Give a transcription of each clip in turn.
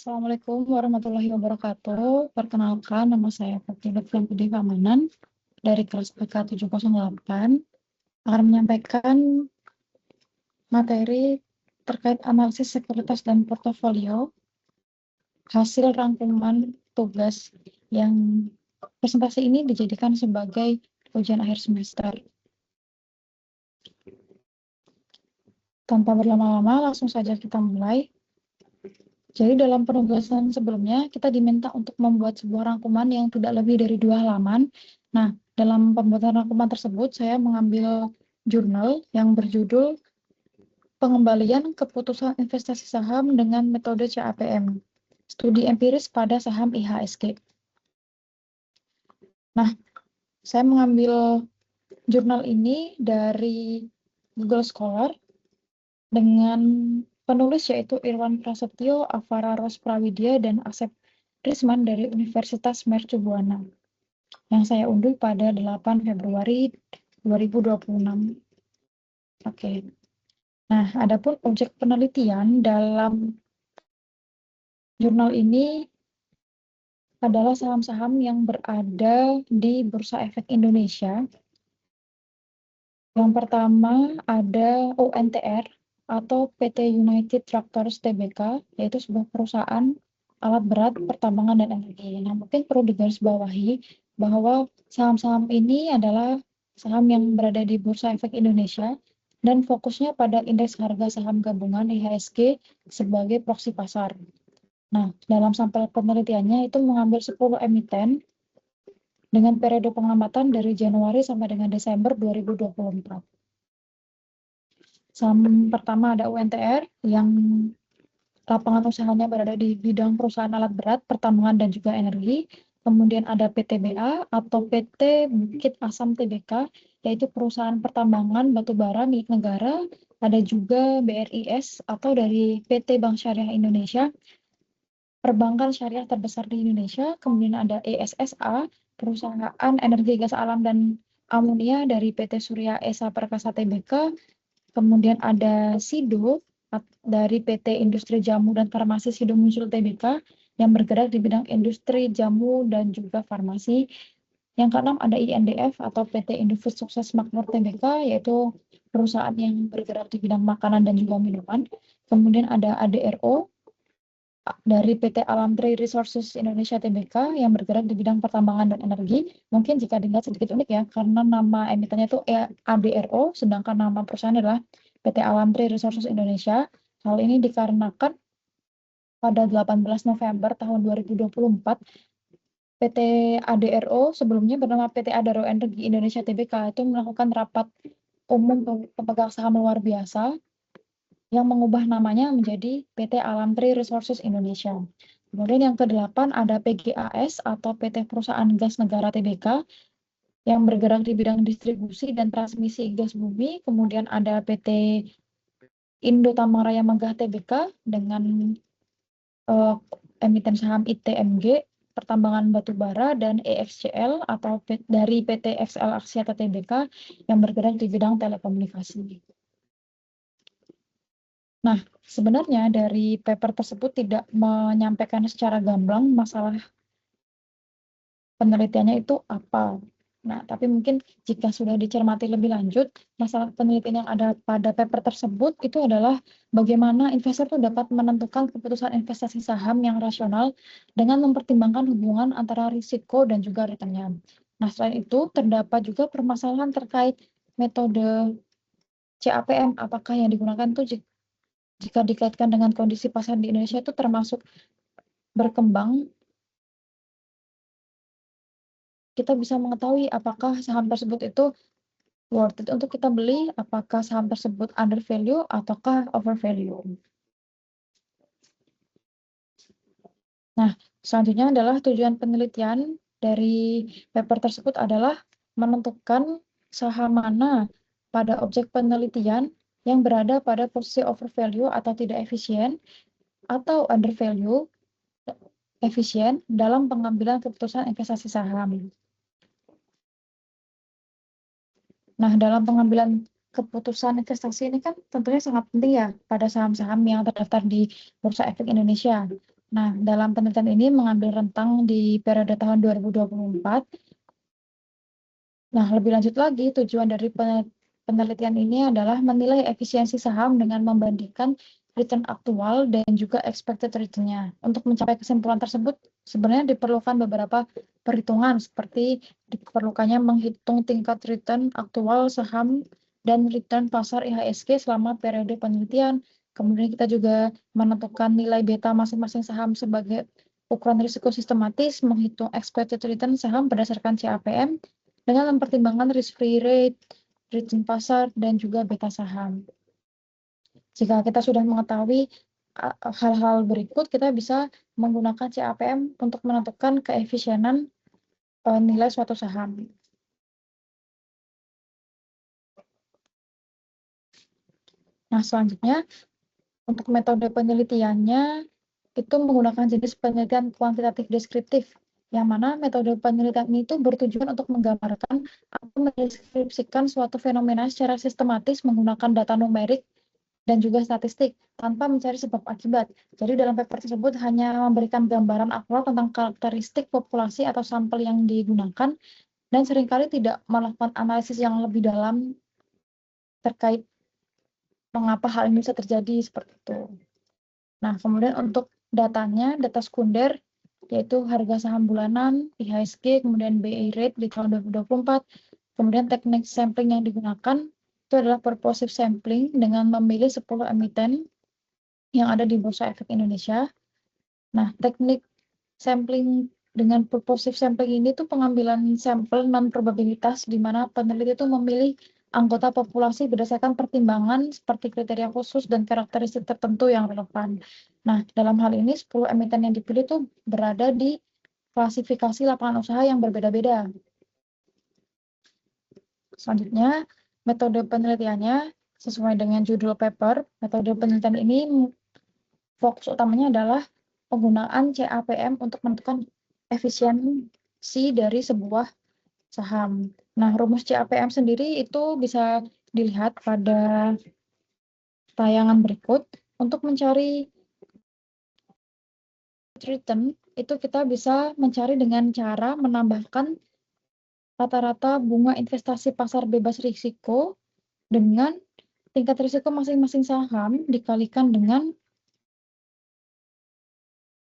Assalamualaikum warahmatullahi wabarakatuh. Perkenalkan, nama saya Fatih Lutfi Budi Kamanan dari kelas PK 708 akan menyampaikan materi terkait analisis sekuritas dan portofolio hasil rangkuman tugas yang presentasi ini dijadikan sebagai ujian akhir semester. Tanpa berlama-lama, langsung saja kita mulai. Jadi dalam penugasan sebelumnya, kita diminta untuk membuat sebuah rangkuman yang tidak lebih dari 2 halaman. Nah, dalam pembuatan rangkuman tersebut, saya mengambil jurnal yang berjudul Pengembalian Keputusan Investasi Saham dengan Metode CAPM, Studi Empiris pada Saham IHSG. Nah, saya mengambil jurnal ini dari Google Scholar dengan penulis yaitu Irwan Prasetyo, Avara Ros Prawidya, dan Asep Risman dari Universitas Mercu Buana yang saya unduh pada 8 Februari 2026. Oke. Nah, adapun objek penelitian dalam jurnal ini adalah saham-saham yang berada di Bursa Efek Indonesia. Yang pertama ada UNTR atau PT United Tractors Tbk, yaitu sebuah perusahaan alat berat, pertambangan, dan energi. Nah, mungkin perlu digarisbawahi bahwa saham-saham ini adalah saham yang berada di Bursa Efek Indonesia dan fokusnya pada indeks harga saham gabungan IHSG sebagai proksi pasar. Nah, dalam sampel penelitiannya itu mengambil 10 emiten dengan periode pengamatan dari Januari sampai dengan Desember 2024. Saham pertama ada UNTR yang lapangan usahanya berada di bidang perusahaan alat berat, pertambangan, dan juga energi. Kemudian ada PTBA atau PT Bukit Asam Tbk, yaitu perusahaan pertambangan batubara milik negara. Ada juga BRIS atau dari PT Bank Syariah Indonesia, perbankan syariah terbesar di Indonesia. Kemudian ada ESSA, perusahaan energi gas alam dan amonia dari PT Surya Esa Perkasa Tbk. Kemudian ada SIDO dari PT Industri Jamu dan Farmasi Sido Muncul Tbk yang bergerak di bidang industri jamu dan juga farmasi. Yang keenam ada INDF atau PT Indofood Sukses Makmur Tbk, yaitu perusahaan yang bergerak di bidang makanan dan juga minuman. Kemudian ada ADRO dari PT Alamtri Resources Indonesia Tbk yang bergerak di bidang pertambangan dan energi. Mungkin jika dilihat sedikit unik ya, karena nama emitennya itu ADRO, sedangkan nama perusahaan adalah PT Alamtri Resources Indonesia. Hal ini dikarenakan pada 18 November tahun 2024, PT ADRO sebelumnya bernama PT Adaro Energi Indonesia Tbk itu melakukan rapat umum pemegang saham luar biasa yang mengubah namanya menjadi PT Alamtri Resources Indonesia. Kemudian yang ke-8 ada PGAS atau PT Perusahaan Gas Negara Tbk yang bergerak di bidang distribusi dan transmisi gas bumi. Kemudian ada PT Indo Tamaraya Megah Tbk dengan emiten saham ITMG, pertambangan batubara, dan EXCL atau dari PT XL Aksiata Tbk yang bergerak di bidang telekomunikasi. Nah, sebenarnya dari paper tersebut tidak menyampaikan secara gamblang masalah penelitiannya itu apa. Nah, tapi mungkin jika sudah dicermati lebih lanjut, masalah penelitian yang ada pada paper tersebut itu adalah bagaimana investor itu dapat menentukan keputusan investasi saham yang rasional dengan mempertimbangkan hubungan antara risiko dan juga returnnya. Nah, selain itu terdapat juga permasalahan terkait metode CAPM, apakah yang digunakan itu jika dikaitkan dengan kondisi pasar di Indonesia itu termasuk berkembang, kita bisa mengetahui apakah saham tersebut itu worth it untuk kita beli, apakah saham tersebut under value ataukah over value. Nah, selanjutnya adalah tujuan penelitian dari paper tersebut adalah menentukan saham mana pada objek penelitian yang berada pada posisi over value atau tidak efisien atau under value efisien dalam pengambilan keputusan investasi saham. Nah, dalam pengambilan keputusan investasi ini kan tentunya sangat penting ya pada saham-saham yang terdaftar di Bursa Efek Indonesia. Nah, dalam penelitian ini mengambil rentang di periode tahun 2024. Nah, lebih lanjut lagi, tujuan dari penelitian ini adalah menilai efisiensi saham dengan membandingkan return aktual dan juga expected return-nya. Untuk mencapai kesimpulan tersebut, sebenarnya diperlukan beberapa perhitungan, seperti diperlukannya menghitung tingkat return aktual saham dan return pasar IHSG selama periode penelitian. Kemudian kita juga menentukan nilai beta masing-masing saham sebagai ukuran risiko sistematis, menghitung expected return saham berdasarkan CAPM, dengan mempertimbangkan risk-free rate, return pasar, dan juga beta saham. Jika kita sudah mengetahui hal-hal berikut, kita bisa menggunakan CAPM untuk menentukan keefisienan nilai suatu saham. Nah, selanjutnya, untuk metode penelitiannya, itu menggunakan jenis penelitian kuantitatif deskriptif, yang mana metode penelitian ini itu bertujuan untuk menggambarkan atau mendeskripsikan suatu fenomena secara sistematis menggunakan data numerik dan juga statistik tanpa mencari sebab akibat. Jadi dalam paper tersebut hanya memberikan gambaran akurat tentang karakteristik populasi atau sampel yang digunakan dan seringkali tidak melakukan analisis yang lebih dalam terkait mengapa hal ini bisa terjadi seperti itu. Nah, kemudian untuk datanya, data sekunder, yaitu harga saham bulanan, IHSG, kemudian BI rate di tahun 2024, kemudian teknik sampling yang digunakan, itu adalah purposive sampling dengan memilih 10 emiten yang ada di Bursa Efek Indonesia. Nah, teknik sampling dengan purposive sampling ini tuh pengambilan sampel non-probabilitas di mana peneliti itu memilih anggota populasi berdasarkan pertimbangan seperti kriteria khusus dan karakteristik tertentu yang relevan. Nah, dalam hal ini 10 emiten yang dipilih itu berada di klasifikasi lapangan usaha yang berbeda-beda. Selanjutnya, metode penelitiannya sesuai dengan judul paper. Metode penelitian ini fokus utamanya adalah penggunaan CAPM untuk menentukan efisiensi dari sebuah saham. Nah, rumus CAPM sendiri itu bisa dilihat pada tayangan berikut. Untuk mencari return, itu kita bisa mencari dengan cara menambahkan rata-rata bunga investasi pasar bebas risiko dengan tingkat risiko masing-masing saham dikalikan dengan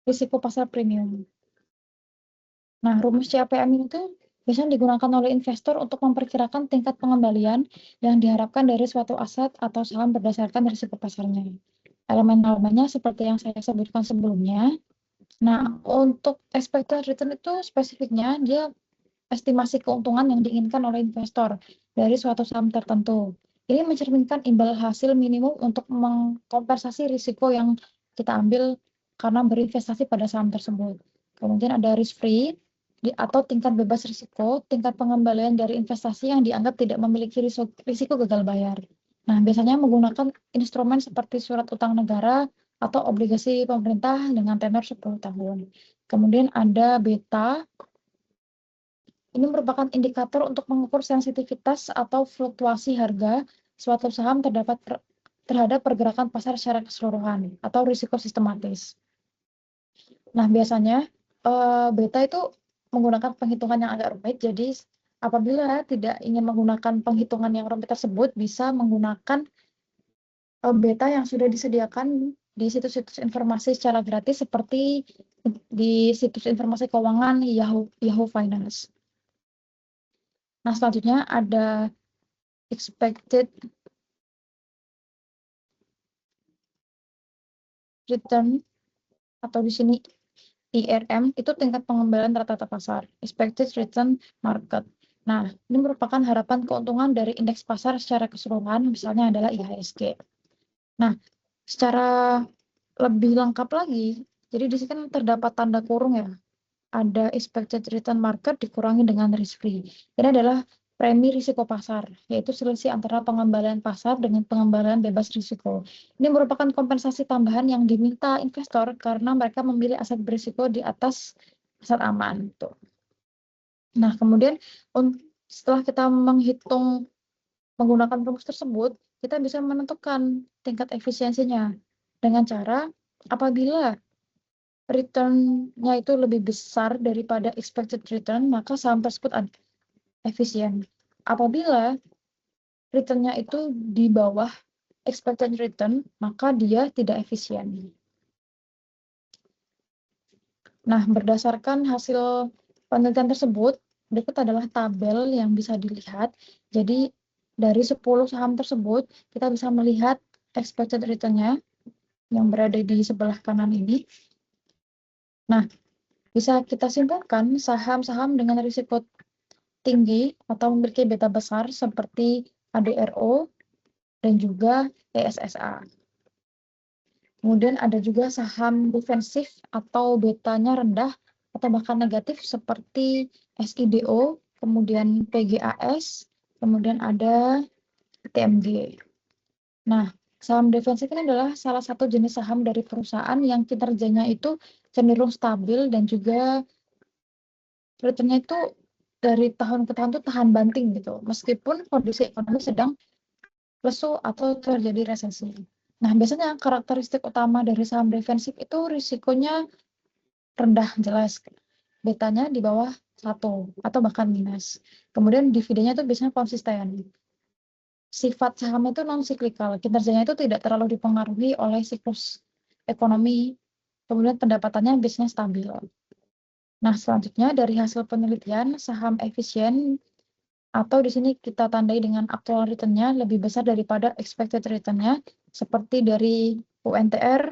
risiko pasar premium. Nah, rumus CAPM itu biasanya digunakan oleh investor untuk memperkirakan tingkat pengembalian yang diharapkan dari suatu aset atau saham berdasarkan risiko pasarnya. Elemen-elemennya seperti yang saya sebutkan sebelumnya. Nah, untuk expected return itu spesifiknya dia estimasi keuntungan yang diinginkan oleh investor dari suatu saham tertentu. Ini mencerminkan imbal hasil minimum untuk mengkompensasi risiko yang kita ambil karena berinvestasi pada saham tersebut. Kemudian ada risk free atau tingkat bebas risiko, tingkat pengembalian dari investasi yang dianggap tidak memiliki risiko gagal bayar. Nah, biasanya menggunakan instrumen seperti surat utang negara atau obligasi pemerintah dengan tenor 10 tahun. Kemudian ada beta. Ini merupakan indikator untuk mengukur sensitivitas atau fluktuasi harga suatu saham terhadap pergerakan pasar secara keseluruhan atau risiko sistematis. Nah, biasanya beta itu menggunakan penghitungan yang agak rumit. Jadi, apabila tidak ingin menggunakan penghitungan yang rumit tersebut, bisa menggunakan beta yang sudah disediakan di situs-situs informasi secara gratis seperti di situs informasi keuangan Yahoo Finance. Nah, selanjutnya ada expected return atau di sini IRM itu tingkat pengembalian rata-rata pasar, expected return market. Nah, ini merupakan harapan keuntungan dari indeks pasar secara keseluruhan, misalnya adalah IHSG. Nah, secara lebih lengkap lagi, jadi di sini kan terdapat tanda kurung ya, ada expected return market dikurangi dengan risk free. Ini adalah premi risiko pasar, yaitu selisih antara pengembalian pasar dengan pengembalian bebas risiko. Ini merupakan kompensasi tambahan yang diminta investor karena mereka memilih aset berisiko di atas aset aman. Tuh. Nah, kemudian setelah kita menghitung menggunakan rumus tersebut, kita bisa menentukan tingkat efisiensinya dengan cara apabila return-nya itu lebih besar daripada expected return, maka saham tersebut efisien. Apabila return-nya itu di bawah expected return, maka dia tidak efisien. Nah, berdasarkan hasil penelitian tersebut, berikut adalah tabel yang bisa dilihat. Jadi, dari 10 saham tersebut, kita bisa melihat expected return-nya yang berada di sebelah kanan ini. Nah, bisa kita simpulkan saham-saham dengan risiko tinggi atau memiliki beta besar seperti ADRO dan juga ESSA. Kemudian ada juga saham defensif atau betanya rendah atau bahkan negatif seperti SIDO, kemudian PGAS, kemudian ada TMG. Nah, saham defensif ini adalah salah satu jenis saham dari perusahaan yang kinerjanya itu cenderung stabil dan juga return-nya itu dari tahun ke tahun itu tahan banting gitu, meskipun kondisi ekonomi sedang lesu atau terjadi resesi. Nah, biasanya karakteristik utama dari saham defensif itu risikonya rendah jelas. Betanya di bawah 1 atau bahkan minus. Kemudian dividennya itu biasanya konsisten. Sifat saham itu non-siklikal, kinerjanya itu tidak terlalu dipengaruhi oleh siklus ekonomi, kemudian pendapatannya biasanya stabil. Nah, selanjutnya dari hasil penelitian, saham efisien atau di sini kita tandai dengan actual return-nya lebih besar daripada expected return-nya, seperti dari UNTR,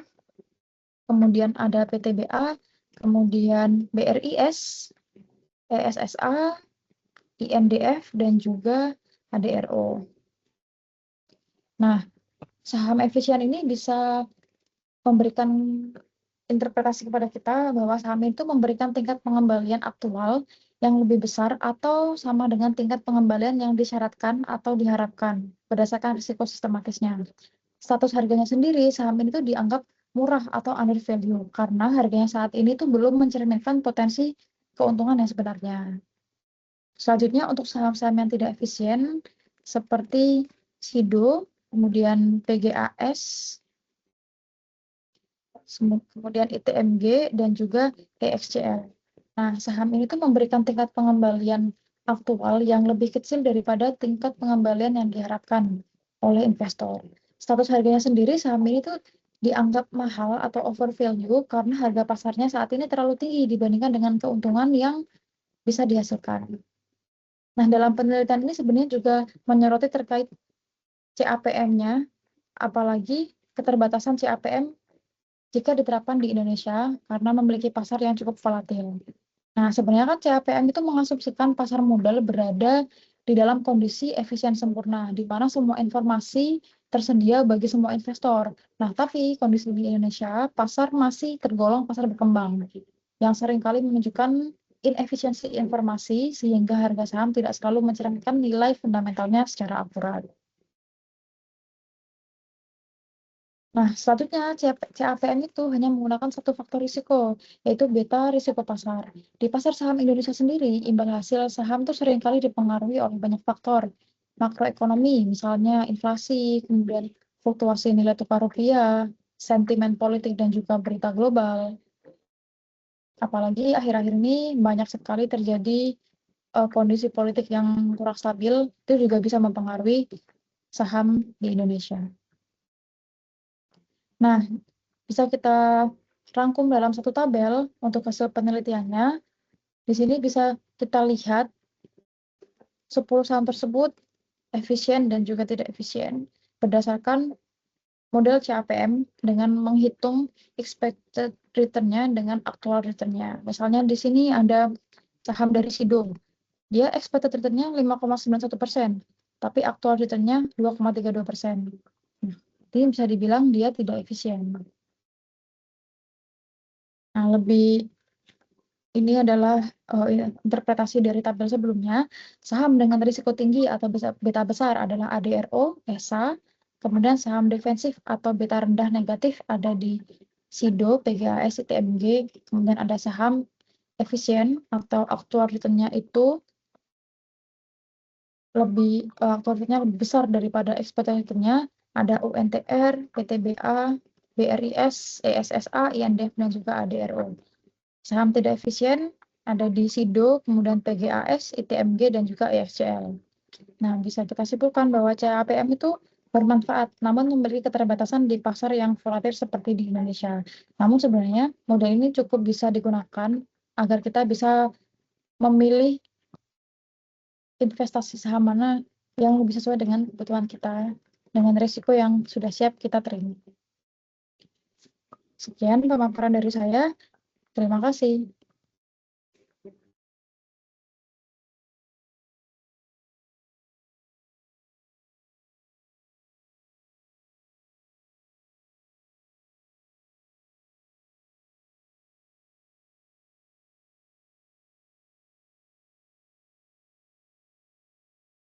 kemudian ada PTBA, kemudian BRIS, ESSA, INDF, dan juga ADRO. Nah, saham efisien ini bisa memberikan interpretasi kepada kita bahwa saham itu memberikan tingkat pengembalian aktual yang lebih besar atau sama dengan tingkat pengembalian yang disyaratkan atau diharapkan berdasarkan risiko sistematisnya. Status harganya sendiri, saham ini tuh dianggap murah atau under value karena harganya saat ini tuh belum mencerminkan potensi keuntungan yang sebenarnya. Selanjutnya untuk saham-saham yang tidak efisien seperti SIDO, kemudian PGAS, kemudian ITMG, dan juga EXCL. Nah, saham ini tuh memberikan tingkat pengembalian aktual yang lebih kecil daripada tingkat pengembalian yang diharapkan oleh investor. Status harganya sendiri, saham ini tuh dianggap mahal atau over value karena harga pasarnya saat ini terlalu tinggi dibandingkan dengan keuntungan yang bisa dihasilkan. Nah, dalam penelitian ini sebenarnya juga menyoroti terkait CAPM-nya, apalagi keterbatasan CAPM jika diterapkan di Indonesia karena memiliki pasar yang cukup volatil. Nah, sebenarnya kan CAPM itu mengasumsikan pasar modal berada di dalam kondisi efisien sempurna, di mana semua informasi tersedia bagi semua investor. Nah, tapi kondisi di Indonesia, pasar masih tergolong pasar berkembang, yang seringkali menunjukkan inefisiensi informasi sehingga harga saham tidak selalu mencerminkan nilai fundamentalnya secara akurat. Nah, selanjutnya CAPM itu hanya menggunakan satu faktor risiko, yaitu beta risiko pasar. Di pasar saham Indonesia sendiri, imbal hasil saham itu seringkali dipengaruhi oleh banyak faktor. Makroekonomi, misalnya inflasi, kemudian fluktuasi nilai tukar rupiah, sentimen politik, dan juga berita global. Apalagi akhir-akhir ini banyak sekali terjadi kondisi politik yang kurang stabil, itu juga bisa mempengaruhi saham di Indonesia. Nah, bisa kita rangkum dalam satu tabel untuk hasil penelitiannya. Di sini bisa kita lihat 10 saham tersebut efisien dan juga tidak efisien berdasarkan model CAPM dengan menghitung expected return-nya dengan actual return-nya. Misalnya di sini ada saham dari SIDO. Dia expected return-nya 5,91%, tapi actual return-nya 2,32%. Jadi bisa dibilang dia tidak efisien. Nah, ini adalah interpretasi dari tabel sebelumnya. Saham dengan risiko tinggi atau beta besar adalah ADRO, ESA. Kemudian saham defensif atau beta rendah negatif ada di SIDO, PGAS, ITMG. Kemudian ada saham efisien atau actual return-nya itu actual return-nya lebih besar daripada expected return-nya. Ada UNTR, PTBA, BRIS, ESSA, INDEF, dan juga ADRO. Saham tidak efisien ada di SIDO, kemudian PGAS, ITMG, dan juga EFCL. Nah, bisa kita simpulkan bahwa CAPM itu bermanfaat, namun memiliki keterbatasan di pasar yang volatil seperti di Indonesia. Namun sebenarnya model ini cukup bisa digunakan agar kita bisa memilih investasi saham mana yang lebih sesuai dengan kebutuhan kita, dengan risiko yang sudah siap kita terima. Sekian pemaparan dari saya. Terima kasih.